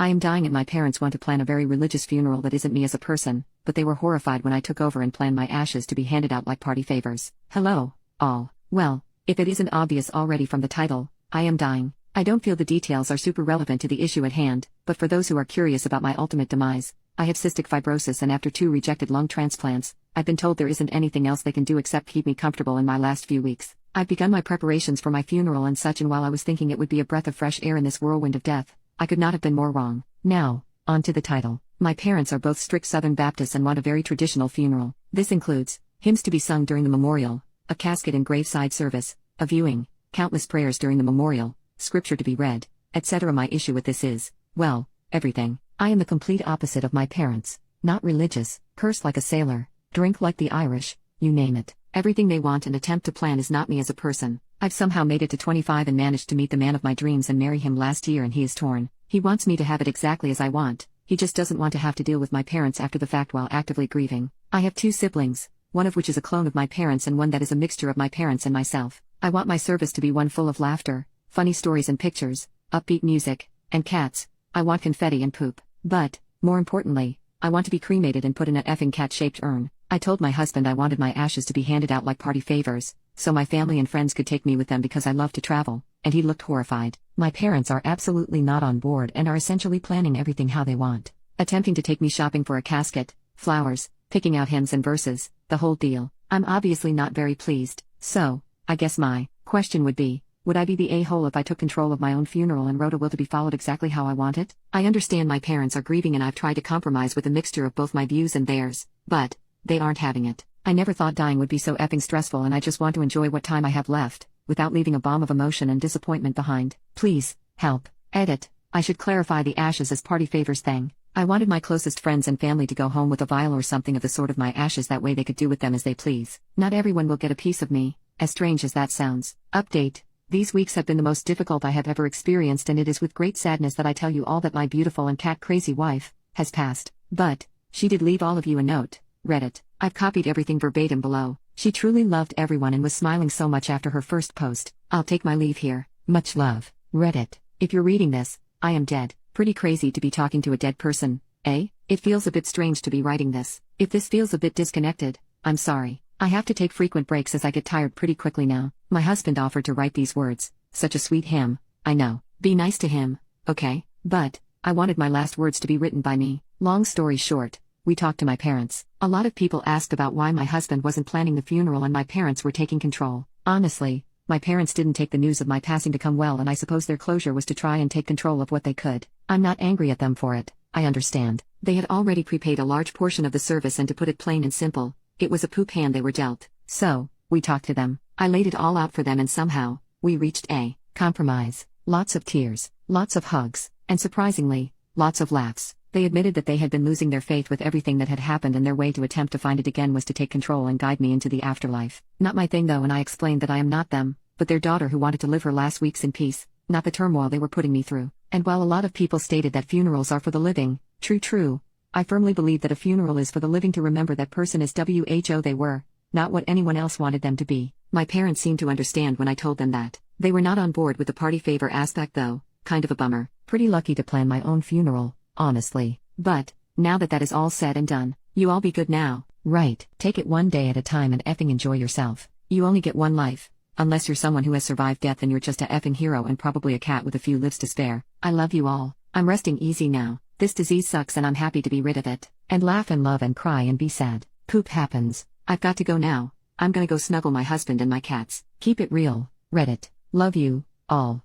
I am dying and my parents want to plan a very religious funeral that isn't me as a person, but they were horrified when I took over and planned my ashes to be handed out like party favors. Hello, all. Well, if it isn't obvious already from the title, I am dying. I don't feel the details are super relevant to the issue at hand, but for those who are curious about my ultimate demise, I have cystic fibrosis and after 2 rejected lung transplants, I've been told there isn't anything else they can do except keep me comfortable in my last few weeks. I've begun my preparations for my funeral and such, and while I was thinking it would be a breath of fresh air in this whirlwind of death, I could not have been more wrong. Now, on to the title. My parents are both strict Southern Baptists and want a very traditional funeral. This includes hymns to be sung during the memorial, a casket and graveside service, a viewing, countless prayers during the memorial, scripture to be read, etc. My issue with this is, well, everything. I am the complete opposite of my parents. Not religious, curse like a sailor, drink like the Irish, you name it. Everything they want and attempt to plan is not me as a person. I've somehow made it to 25 and managed to meet the man of my dreams and marry him last year, and he is torn. He wants me to have it exactly as I want. He just doesn't want to have to deal with my parents after the fact while actively grieving. I have 2 siblings, one of which is a clone of my parents and one that is a mixture of my parents and myself. I want my service to be one full of laughter, funny stories and pictures, upbeat music, and cats. I want confetti and poop. But, more importantly, I want to be cremated and put in a effing cat-shaped urn. I told my husband I wanted my ashes to be handed out like party favors, so my family and friends could take me with them because I love to travel, and he looked horrified. My parents are absolutely not on board and are essentially planning everything how they want. Attempting to take me shopping for a casket, flowers, picking out hymns and verses, the whole deal. I'm obviously not very pleased, so, I guess my question would be, would I be the a-hole if I took control of my own funeral and wrote a will to be followed exactly how I want it? I understand my parents are grieving and I've tried to compromise with a mixture of both my views and theirs, but they aren't having it. I never thought dying would be so effing stressful, and I just want to enjoy what time I have left, without leaving a bomb of emotion and disappointment behind. Please, help. Edit. I should clarify the ashes as party favors thing. I wanted my closest friends and family to go home with a vial or something of the sort of my ashes, that way they could do with them as they please. Not everyone will get a piece of me, as strange as that sounds. Update. These weeks have been the most difficult I have ever experienced, and it is with great sadness that I tell you all that my beautiful and cat-crazy wife has passed. But she did leave all of you a note. Reddit. I've copied everything verbatim below. She truly loved everyone and was smiling so much after her first post. I'll take my leave here. Much love. Reddit. If you're reading this, I am dead. Pretty crazy to be talking to a dead person, eh? It feels a bit strange to be writing this. If this feels a bit disconnected, I'm sorry. I have to take frequent breaks as I get tired pretty quickly now. My husband offered to write these words. Such a sweet him. I know. Be nice to him, okay? But I wanted my last words to be written by me. Long story short, we talked to my parents. A lot of people asked about why my husband wasn't planning the funeral and my parents were taking control. Honestly, my parents didn't take the news of my passing to come well, and I suppose their closure was to try and take control of what they could. I'm not angry at them for it. I understand. They had already prepaid a large portion of the service, and to put it plain and simple, it was a poop hand they were dealt. So, we talked to them. I laid it all out for them, and somehow, we reached a compromise. Lots of tears, lots of hugs, and surprisingly, lots of laughs. They admitted that they had been losing their faith with everything that had happened, and their way to attempt to find it again was to take control and guide me into the afterlife. Not my thing though, and I explained that I am not them, but their daughter who wanted to live her last weeks in peace, not the turmoil they were putting me through. And while a lot of people stated that funerals are for the living, true, I firmly believe that a funeral is for the living, to remember that person as who they were, not what anyone else wanted them to be. My parents seemed to understand when I told them that. They were not on board with the party favor aspect though, kind of a bummer. Pretty lucky to plan my own funeral, honestly. But now that that is all said and done, you all be good now. Right. Take it one day at a time and effing enjoy yourself. You only get one life. Unless you're someone who has survived death, and you're just a effing hero and probably a cat with a few lives to spare. I love you all. I'm resting easy now. This disease sucks and I'm happy to be rid of it. And laugh and love and cry and be sad. Poop happens. I've got to go now. I'm gonna go snuggle my husband and my cats. Keep it real. Reddit. Love you, all.